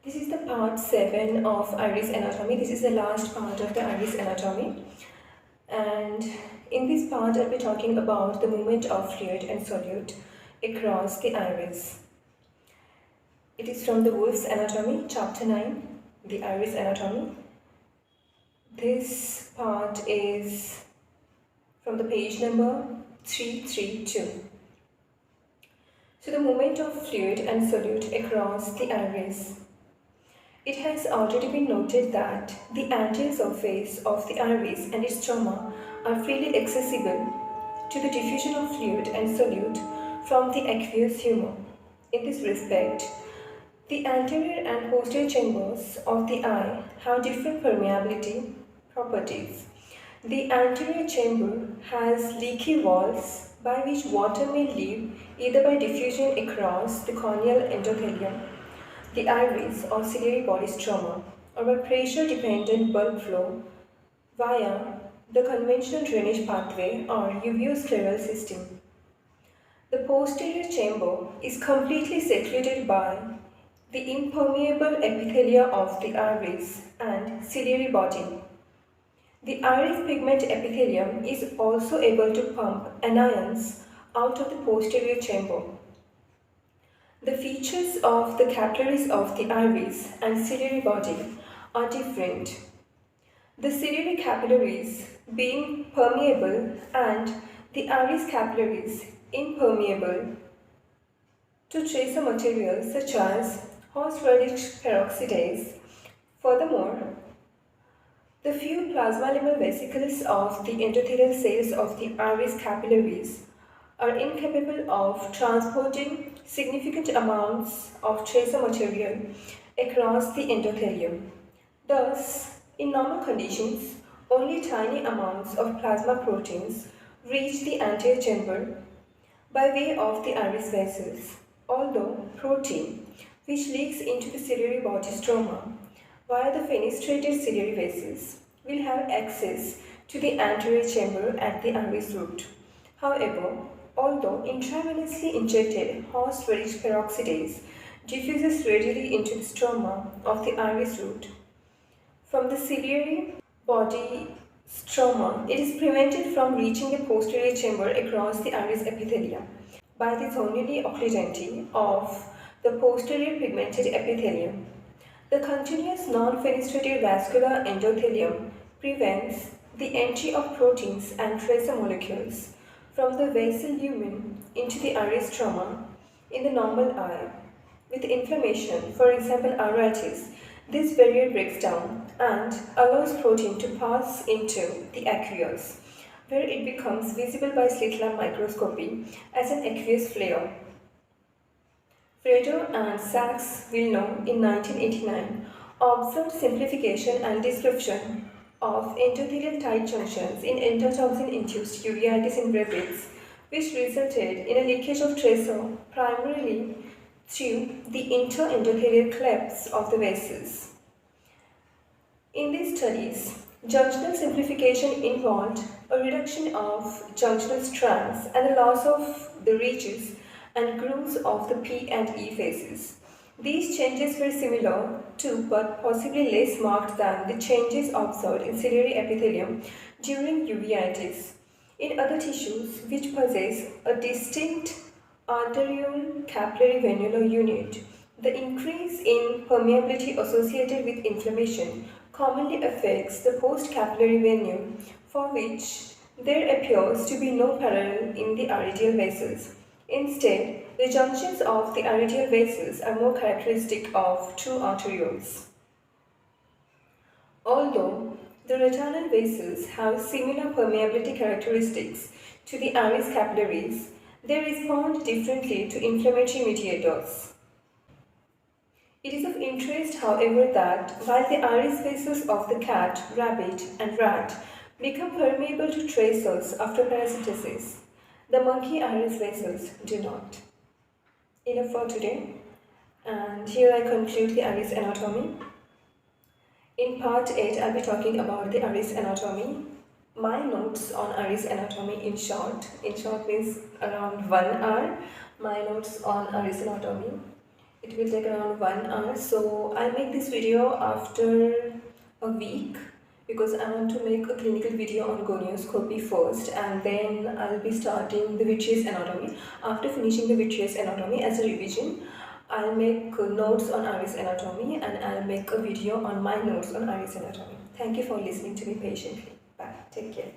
This is the part 7 of iris anatomy. This is the last part of the iris anatomy. And in this part, I'll be talking about the movement of fluid and solute across the iris. It is from the Wolff's anatomy, chapter 9, the iris anatomy. This part is from the page number 332. So the movement of fluid and solute across the iris. It has already been noted that the anterior surface of the iris and its stroma are freely accessible to the diffusion of fluid and solute from the aqueous humor. In this respect, the anterior and posterior chambers of the eye have different permeability properties. The anterior chamber has leaky walls by which water may leave either by diffusion across the corneal endothelium, the iris or ciliary body stroma, or by pressure-dependent bulk flow via the conventional drainage pathway or uveoscleral system. The posterior chamber is completely secluded by the impermeable epithelia of the iris and ciliary body. The iris pigment epithelium is also able to pump anions out of the posterior chamber. The features of the capillaries of the iris and ciliary body are different. The ciliary capillaries being permeable and the iris capillaries impermeable to tracer materials such as horseradish peroxidase. Furthermore, the few plasmalumal vesicles of the endothelial cells of the iris capillaries are incapable of transporting significant amounts of tracer material across the endothelium. Thus, in normal conditions, only tiny amounts of plasma proteins reach the anterior chamber by way of the iris vessels, although protein, which leaks into the ciliary body stroma via the fenestrated ciliary vessels, will have access to the anterior chamber at the iris root. However, although intravenously injected horseradish peroxidase diffuses readily into the stroma of the iris root, from the ciliary body stroma, it is prevented from reaching the posterior chamber across the iris epithelium by the zonuli occludenti of the posterior pigmented epithelium. The continuous non-fenestrated vascular endothelium prevents the entry of proteins and tracer molecules from the vessel lumen into the iris stroma in the normal eye. With inflammation, for example iritis, this barrier breaks down and allows protein to pass into the aqueous, where it becomes visible by slit lamp microscopy as an aqueous flare. Fredo and Sachs Villeneuve in 1989 observed simplification and description of endothelial tight junctions in endotoxin-induced uveitis in rabbits, which resulted in a leakage of tracer primarily through the interendothelial clefts of the vessels. In these studies, junctional simplification involved a reduction of junctional strands and the loss of the ridges and grooves of the P and E phases. These changes were similar to but possibly less marked than the changes observed in ciliary epithelium during uveitis. In other tissues which possess a distinct arteriole capillary venular unit, the increase in permeability associated with inflammation commonly affects the post-capillary venule, for which there appears to be no parallel in the iridial vessels. Instead, the junctions of the iridial vessels are more characteristic of true arterioles. Although the retinal vessels have similar permeability characteristics to the iris capillaries, they respond differently to inflammatory mediators. It is of interest, however, that while the iris vessels of the cat, rabbit, and rat become permeable to tracers after parasitosis, the monkey iris vessels do not. Enough for today, and here I conclude the iris anatomy. In part 8, I'll be talking about the iris anatomy. My notes on iris anatomy in short means around 1 hour, my notes on iris anatomy. It will take around 1 hour. So I'll make this video after a week because I want to make a clinical video on gonioscopy first, and then I'll be starting the vitreous anatomy. After finishing the vitreous anatomy as a revision, I'll make notes on iris anatomy, and I'll make a video on my notes on iris anatomy. Thank you for listening to me patiently. Bye. Take care.